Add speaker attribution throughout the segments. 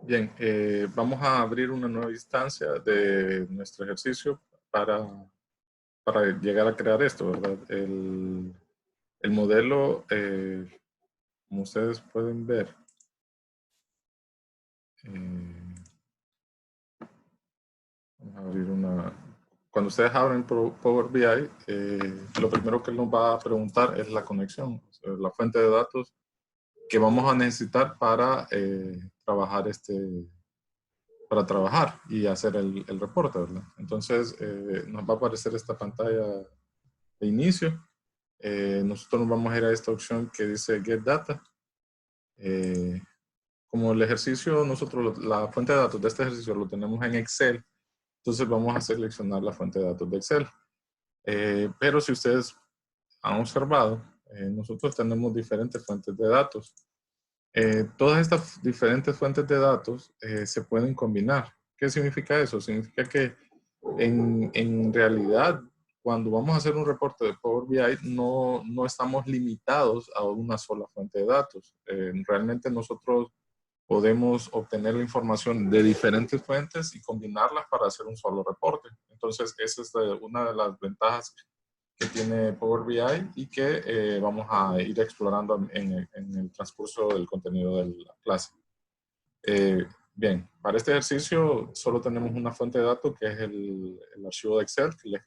Speaker 1: Bien, vamos a abrir una nueva instancia de nuestro ejercicio para, para llegar a crear esto, ¿verdad? El modelo, como ustedes pueden ver, eh, vamos a abrir una... Cuando ustedes abren Power BI, lo primero que nos va a preguntar es la conexión, o sea, la fuente de datos que vamos a necesitar para trabajar y hacer el reporte, ¿verdad? Entonces, nos va a aparecer esta pantalla de inicio. Nosotros nos vamos a ir a esta opción que dice Get Data. Eh, como el ejercicio, la fuente de datos de este ejercicio lo tenemos en Excel, entonces vamos a seleccionar la fuente de datos de Excel. Pero si ustedes han observado, nosotros tenemos diferentes fuentes de datos. Todas estas diferentes fuentes de datos se pueden combinar. ¿Qué significa eso? Significa que en realidad, cuando vamos a hacer un reporte de Power BI, no estamos limitados a una sola fuente de datos. Realmente nosotros podemos obtener la información de diferentes fuentes y combinarlas para hacer un solo reporte. Entonces, esa es una de las ventajas que tiene Power BI y que vamos a ir explorando en el transcurso del contenido de la clase. Bien, para este ejercicio solo tenemos una fuente de datos que es el archivo de Excel que les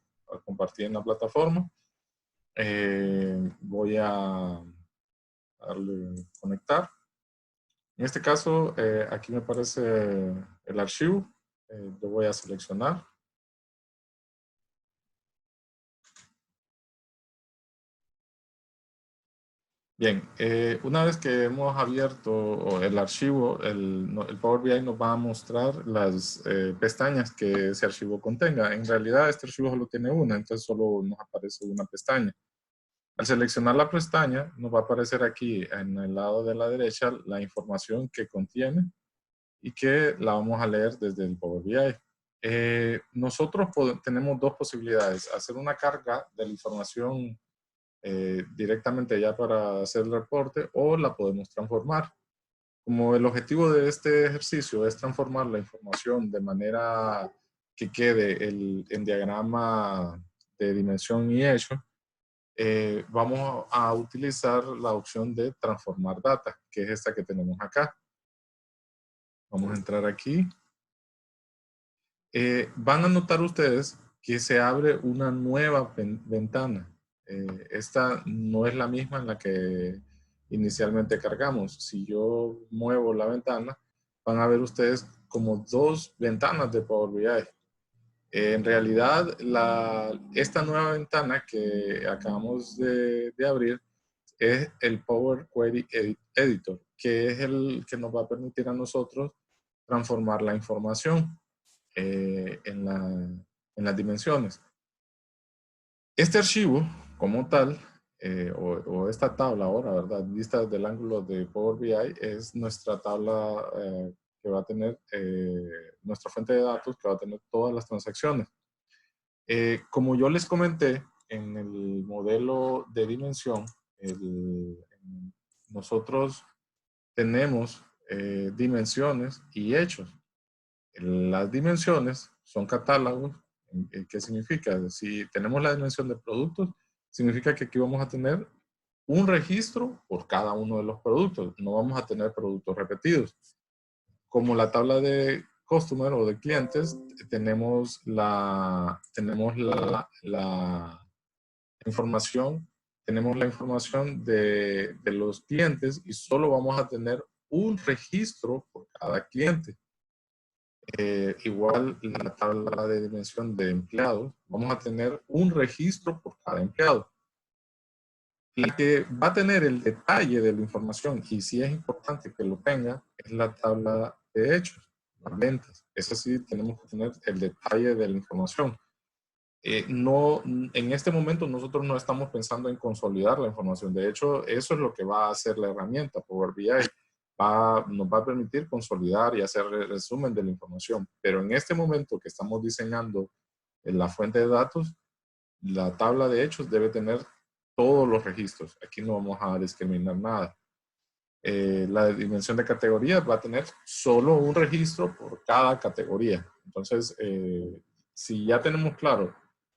Speaker 1: compartí en la plataforma. Voy a darle conectar. En este caso, aquí me aparece el archivo. Lo voy a seleccionar. Bien, una vez que hemos abierto el archivo, el Power BI nos va a mostrar las pestañas que ese archivo contenga. En realidad, este archivo solo tiene una, entonces solo nos aparece una pestaña. Al seleccionar la pestaña, nos va a aparecer aquí en el lado de la derecha la información que contiene y que la vamos a leer desde el Power BI. Nosotros tenemos dos posibilidades: hacer una carga de la información directamente ya para hacer el reporte, o la podemos transformar. Como el objetivo de este ejercicio es transformar la información de manera que quede en diagrama de dimensión y hecho, vamos a utilizar la opción de transformar data, que es esta que tenemos acá. Vamos a entrar aquí. Van a notar ustedes que se abre una nueva ventana. Esta no es la misma en la que inicialmente cargamos. Si yo muevo la ventana, van a ver ustedes como dos ventanas de Power BI. En realidad, esta nueva ventana que acabamos de abrir es el Power Query Editor, que es el que nos va a permitir a nosotros transformar la información en las dimensiones. Este archivo, como tal, o esta tabla ahora, ¿verdad? Vista desde el ángulo de Power BI, es nuestra tabla que va a tener, nuestra fuente de datos que va a tener todas las transacciones. Como yo les comenté, en el modelo de dimensión, nosotros tenemos dimensiones y hechos. Las dimensiones son catálogos. ¿Qué significa? Si tenemos la dimensión de productos, significa que aquí vamos a tener un registro por cada uno de los productos. No vamos a tener productos repetidos. Como la tabla de customer o de clientes, información, tenemos la información de los clientes y solo vamos a tener un registro por cada cliente. Igual la tabla de dimensión de empleados, vamos a tener un registro por cada empleado. La que va a tener el detalle de la información, y sí es importante que lo tenga, es la tabla de hechos, las ventas. Eso sí, tenemos que tener el detalle de la información. En este momento nosotros no estamos pensando en consolidar la información. De hecho, eso es lo que va a hacer la herramienta Power BI. Nos va a permitir consolidar y hacer el resumen de la información. Pero en este momento que estamos diseñando la fuente de datos, la tabla de hechos debe tener todos los registros. Aquí no vamos a discriminar nada. la dimensión de categorías va a tener solo un registro por cada categoría. Entonces, si ya tenemos claro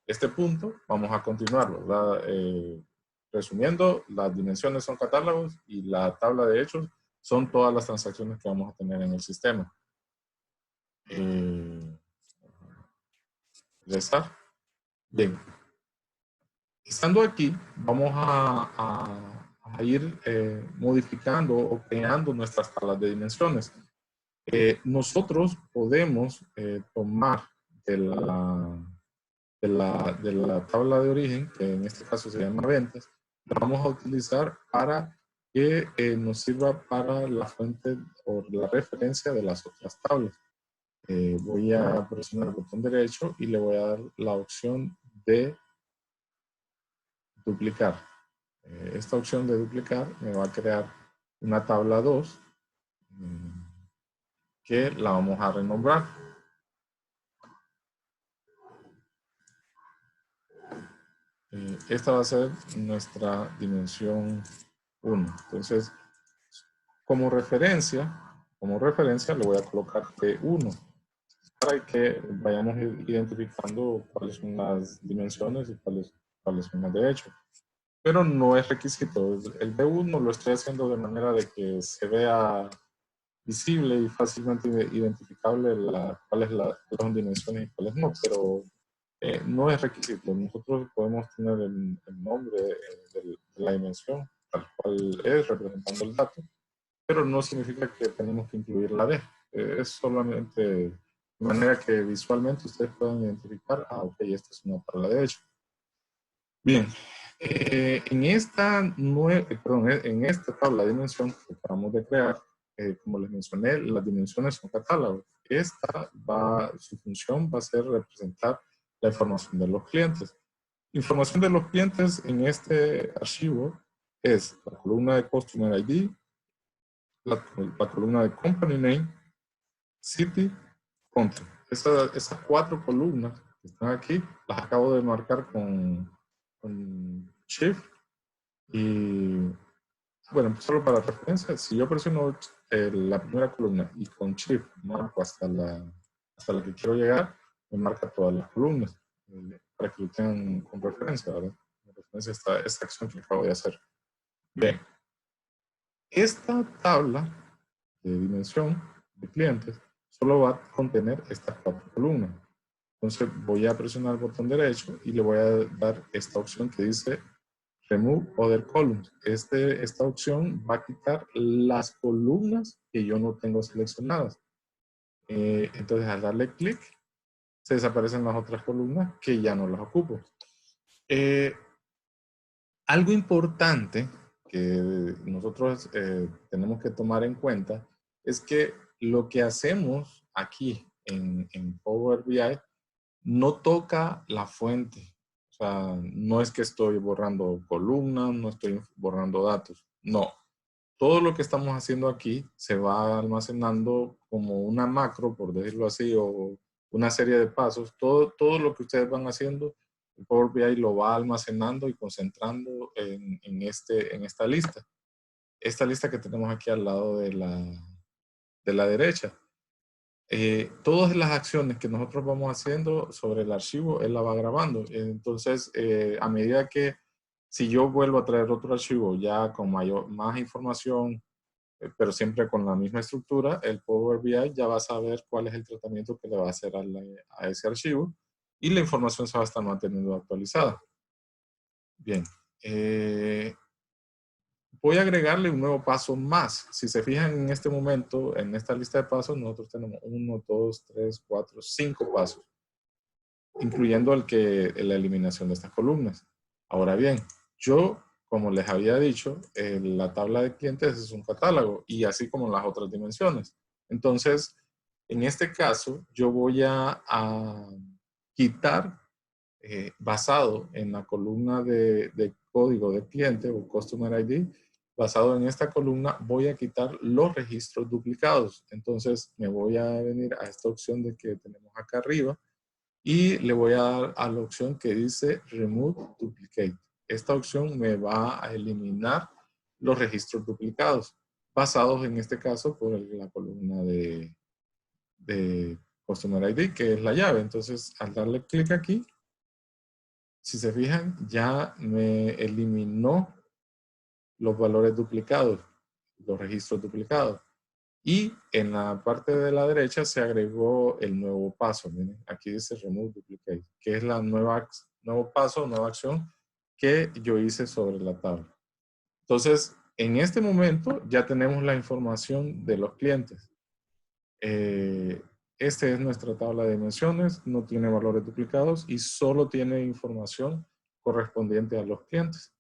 Speaker 1: este punto, vamos a continuarlo, ¿verdad? Resumiendo, las dimensiones son catálogos y la tabla de hechos son todas las transacciones que vamos a tener en el sistema. ¿Está? Bien. Estando aquí, vamos a ir modificando o creando nuestras tablas de dimensiones. Nosotros podemos tomar de la tabla de origen, que en este caso se llama ventas, la vamos a utilizar para que nos sirva para la fuente o la referencia de las otras tablas. Voy a presionar el botón derecho y le voy a dar la opción de duplicar. Esta opción de duplicar me va a crear una tabla 2 que la vamos a renombrar. Esta va a ser nuestra dimensión 1. Entonces, como referencia le voy a colocar T1 para que vayamos identificando cuáles son las dimensiones y cuáles son las de hecho. Pero no es requisito. El B1 lo estoy haciendo de manera de que se vea visible y fácilmente identificable cuáles son dimensiones y cuáles no, pero no es requisito. Nosotros podemos tener el nombre de la dimensión tal cual es, representando el dato, pero no significa que tenemos que incluir la D. Es solamente de manera que visualmente ustedes puedan identificar, ok, esta es una tabla de hecho. Bien, en esta tabla de dimensión que acabamos de crear, como les mencioné, las dimensiones son catálogos. Su función va a ser representar la información de los clientes. Información de los clientes en este archivo es la columna de Customer ID, la columna de Company Name, City, Country. Esas 4 columnas que están aquí, las acabo de marcar con Shift y bueno, solo para referencia, si yo presiono la primera columna y con Shift marco hasta la que quiero llegar, me marca todas las columnas para que lo tengan con referencia, ¿verdad? Con referencia a esta acción que acabo de hacer. Bien, esta tabla de dimensión de clientes solo va a contener estas 4 columnas. Entonces voy a presionar el botón derecho y le voy a dar esta opción que dice Remove Other Columns. Esta opción va a quitar las columnas que yo no tengo seleccionadas. Entonces al darle clic, se desaparecen las otras columnas que ya no las ocupo. Algo importante que nosotros tenemos que tomar en cuenta es que lo que hacemos aquí en Power BI no toca la fuente. O sea, no es que estoy borrando columnas, no estoy borrando datos. No. Todo lo que estamos haciendo aquí se va almacenando como una macro, por decirlo así, o una serie de pasos. Todo lo que ustedes van haciendo, el Power BI lo va almacenando y concentrando en esta lista. Esta lista que tenemos aquí al lado de la derecha. Todas las acciones que nosotros vamos haciendo sobre el archivo, él la va grabando. Entonces, a medida que si yo vuelvo a traer otro archivo ya con más información, pero siempre con la misma estructura, el Power BI ya va a saber cuál es el tratamiento que le va a hacer a ese archivo y la información se va a estar manteniendo actualizada. Bien. Voy a agregarle un nuevo paso más. Si se fijan en este momento, en esta lista de pasos, nosotros tenemos 1, 2, 3, 4, 5 pasos, incluyendo la eliminación de estas columnas. Ahora bien, yo, como les había dicho, la tabla de clientes es un catálogo y así como las otras dimensiones. Entonces, en este caso, yo voy a quitar, basado en la columna de código de cliente o Customer ID, basado en esta columna, voy a quitar los registros duplicados. Entonces, me voy a venir a esta opción de que tenemos acá arriba y le voy a dar a la opción que dice Remove Duplicate. Esta opción me va a eliminar los registros duplicados. pasados en este caso por la columna de Customer ID, que es la llave. Entonces, al darle clic aquí, si se fijan, ya me eliminó los valores duplicados, los registros duplicados. Y en la parte de la derecha se agregó el nuevo paso. Miren, aquí dice Remove Duplicate, que es la nuevo paso, nueva acción que yo hice sobre la tabla. Entonces, en este momento ya tenemos la información de los clientes. Esta es nuestra tabla de dimensiones, no tiene valores duplicados y solo tiene información correspondiente a los clientes.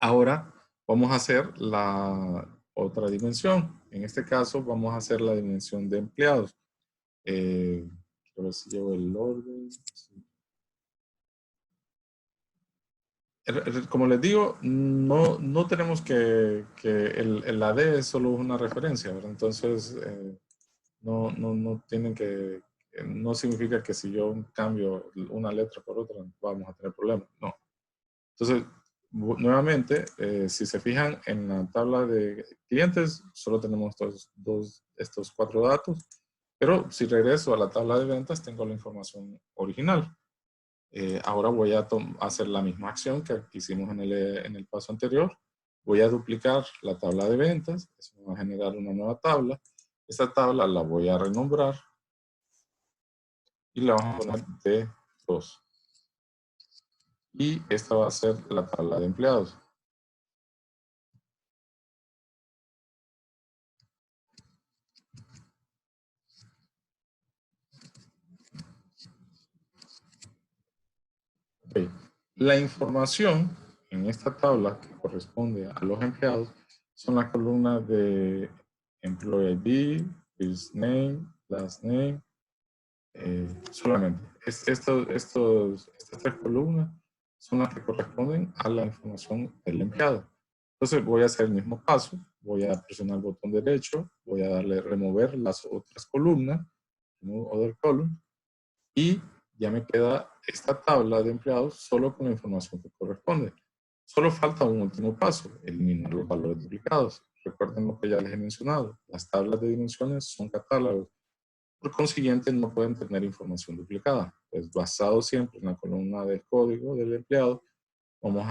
Speaker 1: Ahora vamos a hacer la otra dimensión. En este caso vamos a hacer la dimensión de empleados. A ver si llevo el orden. Como les digo, no tenemos que el AD es solo una referencia, ¿verdad? Entonces, no tienen que, no significa que si yo cambio una letra por otra vamos a tener problemas, no. Entonces, nuevamente, si se fijan en la tabla de clientes, solo tenemos estos 4 datos, pero si regreso a la tabla de ventas, tengo la información original. Ahora voy a hacer la misma acción que hicimos en el paso anterior. Voy a duplicar la tabla de ventas, eso me va a generar una nueva tabla. Esta tabla la voy a renombrar y la vamos a poner D2. Y esta va a ser la tabla de empleados. Okay. La información en esta tabla que corresponde a los empleados son las columnas de Employee ID, First Name, Last Name, solamente. Estas 3 columnas son las que corresponden a la información del empleado. Entonces voy a hacer el mismo paso, voy a presionar el botón derecho, voy a darle remover las otras columnas, remove other column, y ya me queda esta tabla de empleados solo con la información que corresponde. Solo falta un último paso, eliminar los valores duplicados. Recuerden lo que ya les he mencionado, las tablas de dimensiones son catálogos. Por consiguiente, no pueden tener información duplicada. Pues basado siempre en la columna de código del empleado, vamos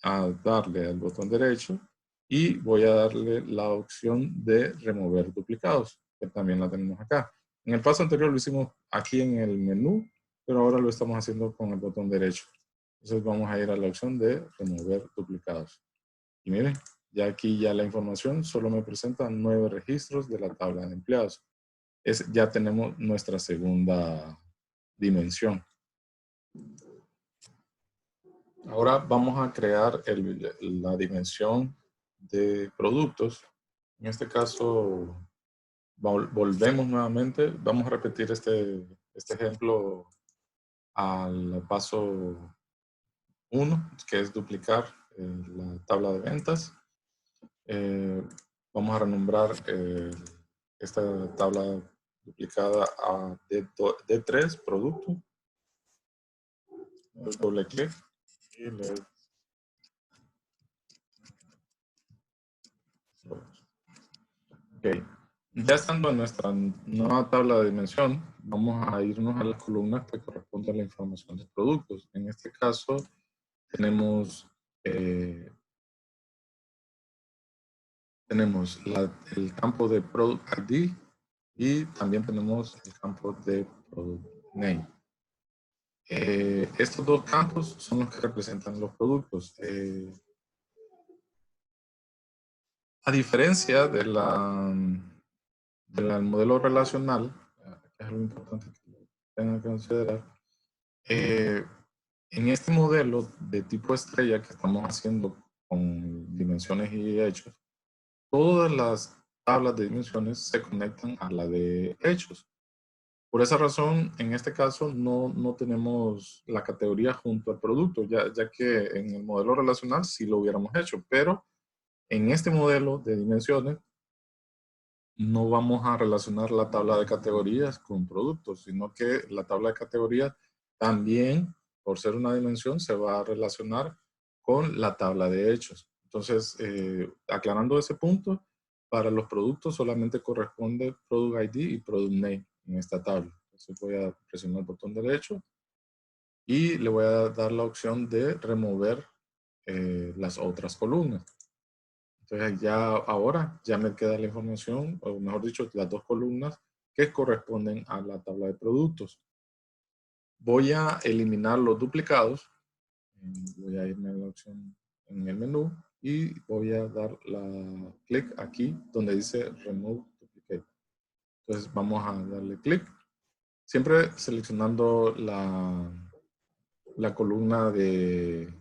Speaker 1: a darle al botón derecho y voy a darle la opción de remover duplicados, que también la tenemos acá. En el paso anterior lo hicimos aquí en el menú, pero ahora lo estamos haciendo con el botón derecho. Entonces vamos a ir a la opción de remover duplicados. Y miren, ya aquí ya la información solo me presenta 9 registros de la tabla de empleados. Ya tenemos nuestra segunda dimensión. Ahora vamos a crear la dimensión de productos. En este caso, volvemos nuevamente. Vamos a repetir este ejemplo al paso 1, que es duplicar la tabla de ventas. Vamos a renombrar esta tabla duplicada a D3, producto. Doble clic y le... Ok. Ya estando en nuestra nueva tabla de dimensión, vamos a irnos a las columnas que corresponden a la información de productos. En este caso, tenemos, el campo de Product ID y también tenemos el campo de Product Name. Estos 2 campos son los que representan los productos. A diferencia del modelo relacional, que es algo importante que tengan que considerar, en este modelo de tipo estrella que estamos haciendo con dimensiones y hechos, todas las tablas de dimensiones se conectan a la de hechos. Por esa razón, en este caso, no tenemos la categoría junto al producto, ya que en el modelo relacional sí lo hubiéramos hecho, pero en este modelo de dimensiones no vamos a relacionar la tabla de categorías con productos, sino que la tabla de categorías también, por ser una dimensión, se va a relacionar con la tabla de hechos. Entonces, aclarando ese punto, para los productos solamente corresponde Product ID y Product Name en esta tabla. Entonces voy a presionar el botón derecho y le voy a dar la opción de remover las otras columnas. Entonces ya ahora ya me queda la información, o mejor dicho, las dos columnas que corresponden a la tabla de productos. Voy a eliminar los duplicados. Voy a irme a la opción en el menú y voy a dar clic aquí donde dice Remove Duplicate. Entonces vamos a darle clic, siempre seleccionando la columna de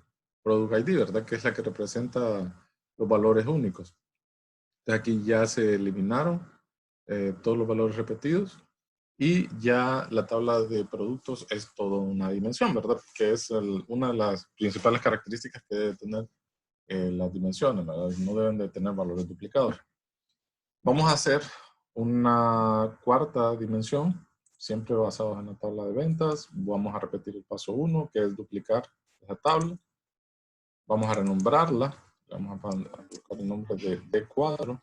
Speaker 1: Product ID, ¿verdad? Que es la que representa los valores únicos. Entonces aquí ya se eliminaron todos los valores repetidos y ya la tabla de productos es toda una dimensión, ¿verdad? Que es una de las principales características que debe tener las dimensiones, ¿verdad? No deben de tener valores duplicados. Vamos a hacer una cuarta dimensión, siempre basados en la tabla de ventas. Vamos a repetir el paso 1, que es duplicar esa tabla. Vamos a renombrarla. Vamos a colocar el nombre de D4.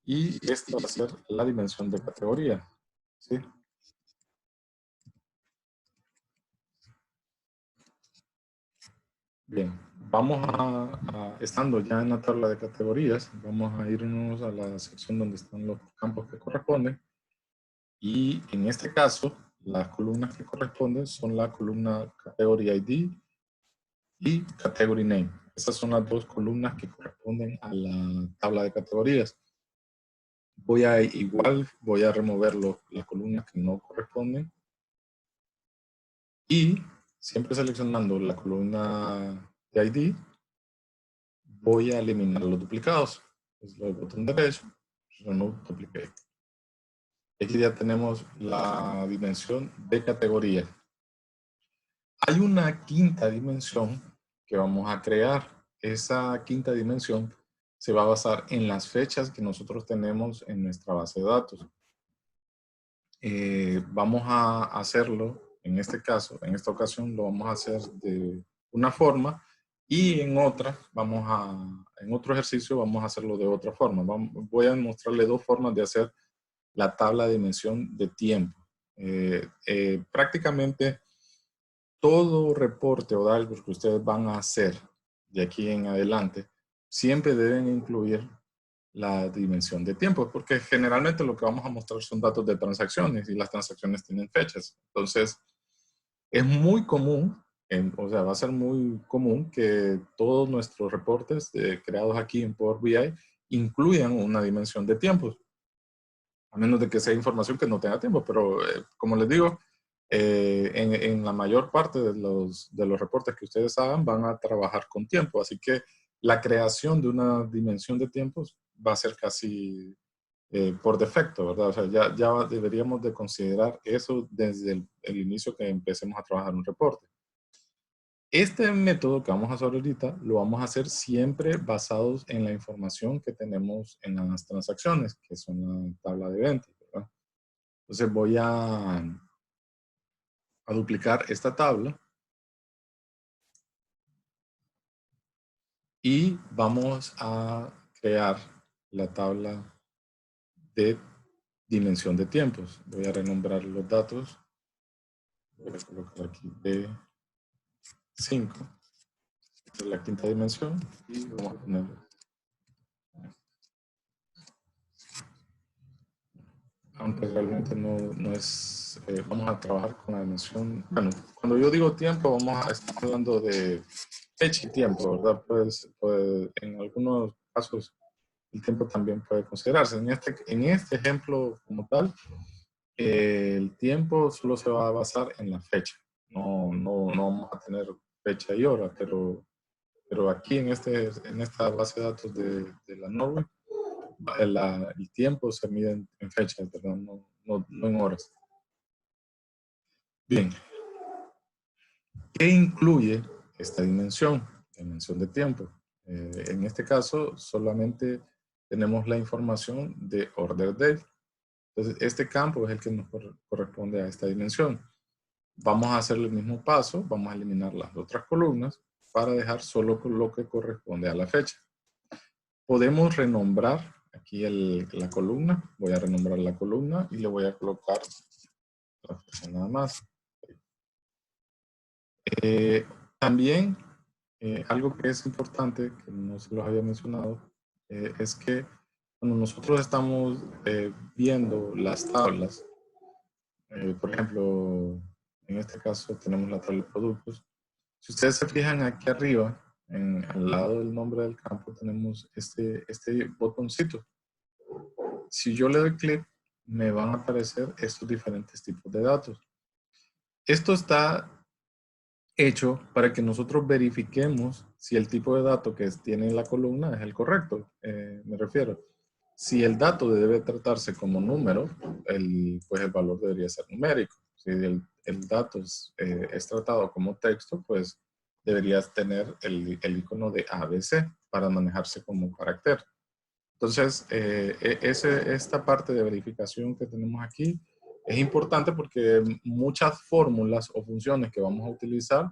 Speaker 1: Y esta va a ser la dimensión de categoría. ¿Sí? Bien, vamos estando ya en la tabla de categorías, vamos a irnos a la sección donde están los campos que corresponden. Y en este caso, las columnas que corresponden son la columna Category ID y Category Name. Esas son las dos columnas que corresponden a la tabla de categorías. Voy a remover las columnas que no corresponden. Y siempre seleccionando la columna de ID, voy a eliminar los duplicados. Entonces, el botón derecho, Remove Duplicate. Aquí ya tenemos la dimensión de categoría. Hay una quinta dimensión que vamos a crear. Esa quinta dimensión se va a basar en las fechas que nosotros tenemos en nuestra base de datos. Vamos a hacerlo, en este caso, en esta ocasión, lo vamos a hacer de una forma y en otra, en otro ejercicio vamos a hacerlo de otra forma. Voy a mostrarle dos formas de hacer la tabla de dimensión de tiempo. Prácticamente todo reporte o dashboard que ustedes van a hacer de aquí en adelante, siempre deben incluir la dimensión de tiempo, porque generalmente lo que vamos a mostrar son datos de transacciones y las transacciones tienen fechas. Entonces, es muy común, o sea, va a ser muy común que todos nuestros reportes creados aquí en Power BI incluyan una dimensión de tiempos, a menos de que sea información que no tenga tiempo, pero como les digo, en la mayor parte de los reportes que ustedes hagan van a trabajar con tiempo, así que la creación de una dimensión de tiempos va a ser casi por defecto, ¿verdad? O sea, ya deberíamos de considerar eso desde el inicio que empecemos a trabajar un reporte. Este método que vamos a hacer ahorita lo vamos a hacer siempre basados en la información que tenemos en las transacciones, que son la tabla de ventas, ¿verdad? Entonces voy a duplicar esta tabla y vamos a crear la tabla de dimensión de tiempos. Voy a renombrar los datos. Voy a colocar aquí D5. Esta es la quinta dimensión y vamos a poner. Aunque realmente no es, vamos a trabajar con la dimensión, bueno, cuando yo digo tiempo, vamos a estar hablando de fecha y tiempo, ¿verdad? Pues en algunos casos el tiempo también puede considerarse. En este ejemplo como tal, el tiempo solo se va a basar en la fecha. No vamos a tener fecha y hora, pero aquí en esta base de datos de la Norway, el tiempo se mide en fechas, ¿verdad? No en horas. Bien. ¿Qué incluye esta dimensión? Dimensión de tiempo. En este caso, solamente tenemos la información de order date. Entonces, este campo es el que nos corresponde a esta dimensión. Vamos a hacer el mismo paso, vamos a eliminar las otras columnas para dejar solo lo que corresponde a la fecha. Podemos renombrar aquí la columna. Voy a renombrar la columna y le voy a colocar la fecha nada más. También, algo que es importante, que no se los había mencionado, es que cuando nosotros estamos viendo las tablas, por ejemplo, en este caso tenemos la tabla de productos. Si ustedes se fijan aquí arriba, al lado del nombre del campo, tenemos este botoncito. Si yo le doy clic, me van a aparecer estos diferentes tipos de datos. Esto está hecho para que nosotros verifiquemos si el tipo de dato que tiene la columna es el correcto. Me refiero, si el dato debe tratarse como número, pues el valor debería ser numérico. Si el dato es tratado como texto, pues deberías tener el icono de ABC para manejarse como carácter. Entonces, esta parte de verificación que tenemos aquí es importante porque muchas fórmulas o funciones que vamos a utilizar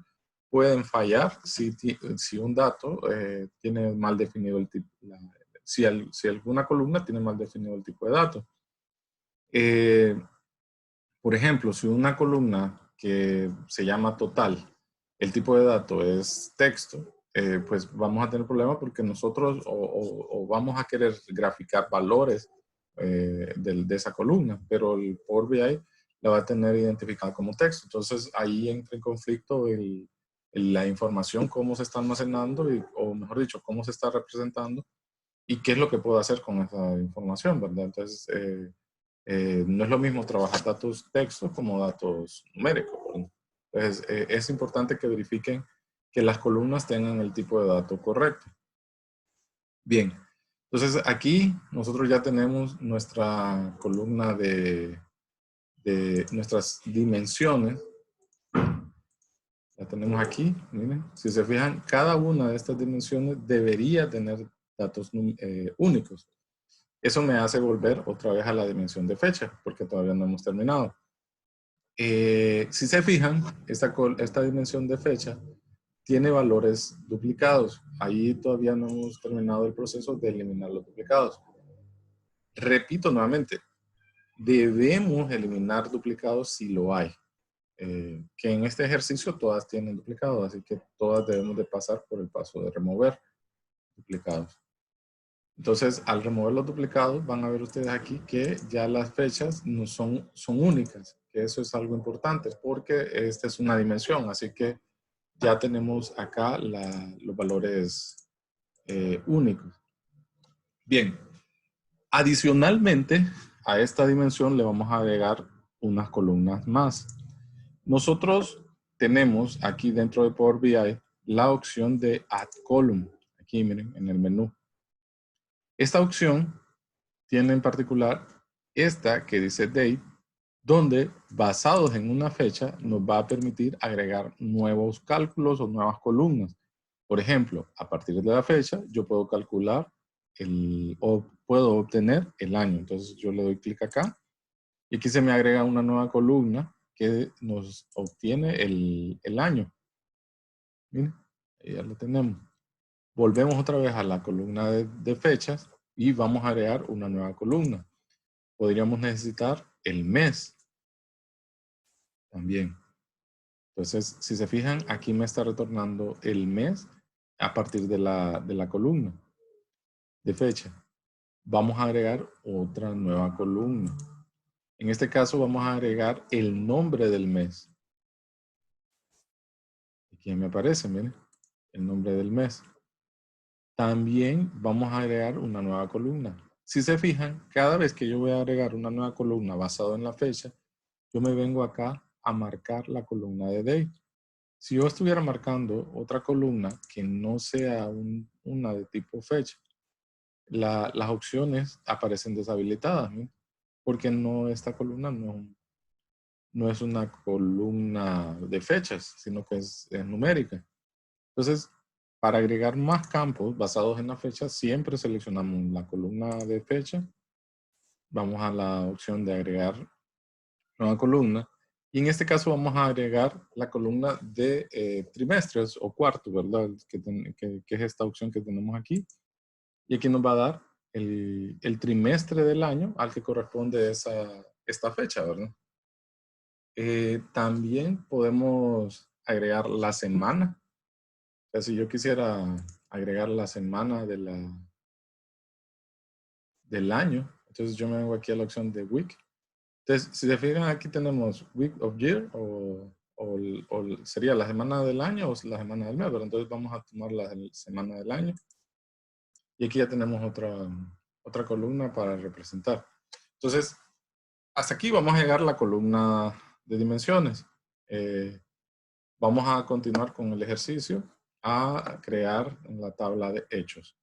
Speaker 1: pueden fallar si un dato tiene mal definido el tipo, si alguna columna tiene mal definido el tipo de dato. Por ejemplo, si una columna que se llama total, el tipo de dato es texto, pues vamos a tener problemas porque nosotros o vamos a querer graficar valores de esa columna, pero el Power BI la va a tener identificada como texto. Entonces ahí entra en conflicto la información, cómo se está almacenando, o mejor dicho, cómo se está representando y qué es lo que puedo hacer con esa información, ¿verdad? Entonces, no es lo mismo trabajar datos texto como datos numéricos, ¿verdad? Entonces, es importante que verifiquen que las columnas tengan el tipo de dato correcto. Bien, entonces aquí nosotros ya tenemos nuestra columna de nuestras dimensiones. La tenemos aquí, miren. Si se fijan, cada una de estas dimensiones debería tener datos únicos. Eso me hace volver otra vez a la dimensión de fecha, porque todavía no hemos terminado. Si se fijan, esta dimensión de fecha tiene valores duplicados. Ahí todavía no hemos terminado el proceso de eliminar los duplicados. Repito nuevamente, debemos eliminar duplicados si lo hay. Que en este ejercicio todas tienen duplicados, así que todas debemos de pasar por el paso de remover duplicados. Entonces, al remover los duplicados, van a ver ustedes aquí que ya las fechas no son únicas, que eso es algo importante, porque esta es una dimensión, así que ya tenemos acá los valores únicos. Bien, adicionalmente a esta dimensión le vamos a agregar unas columnas más. Nosotros tenemos aquí dentro de Power BI la opción de Add Column, aquí miren en el menú. Esta opción tiene en particular esta que dice Date, donde basados en una fecha nos va a permitir agregar nuevos cálculos o nuevas columnas. Por ejemplo, a partir de la fecha yo puedo calcular o puedo obtener el año. Entonces yo le doy clic acá y aquí se me agrega una nueva columna que nos obtiene el año. Miren, ahí ya lo tenemos. Volvemos otra vez a la columna de fechas y vamos a agregar una nueva columna. Podríamos necesitar el mes también. Entonces, si se fijan, aquí me está retornando el mes a partir de la columna de fecha. Vamos a agregar otra nueva columna. En este caso vamos a agregar el nombre del mes. Aquí me aparece, miren, el nombre del mes. También vamos a agregar una nueva columna. Si se fijan, cada vez que yo voy a agregar una nueva columna basada en la fecha, yo me vengo acá a marcar la columna de date. Si yo estuviera marcando otra columna que no sea una de tipo fecha, las opciones aparecen deshabilitadas, ¿no? Porque esta columna no es una columna de fechas, sino que es numérica. Entonces, para agregar más campos basados en la fecha, siempre seleccionamos la columna de fecha. Vamos a la opción de agregar nueva columna. Y en este caso vamos a agregar la columna de trimestres o cuarto, ¿verdad? Que es esta opción que tenemos aquí. Y aquí nos va a dar el trimestre del año al que corresponde esta fecha, ¿verdad? También podemos agregar la semana. O sea, si yo quisiera agregar la semana del año, entonces yo me vengo aquí a la opción de week. Entonces, si se fijan, aquí tenemos week of year o sería la semana del año o la semana del mes, pero entonces vamos a tomar la semana del año. Y aquí ya tenemos otra columna para representar. Entonces, hasta aquí vamos a llegar a la columna de dimensiones. Vamos a continuar con el ejercicio a crear en la tabla de hechos.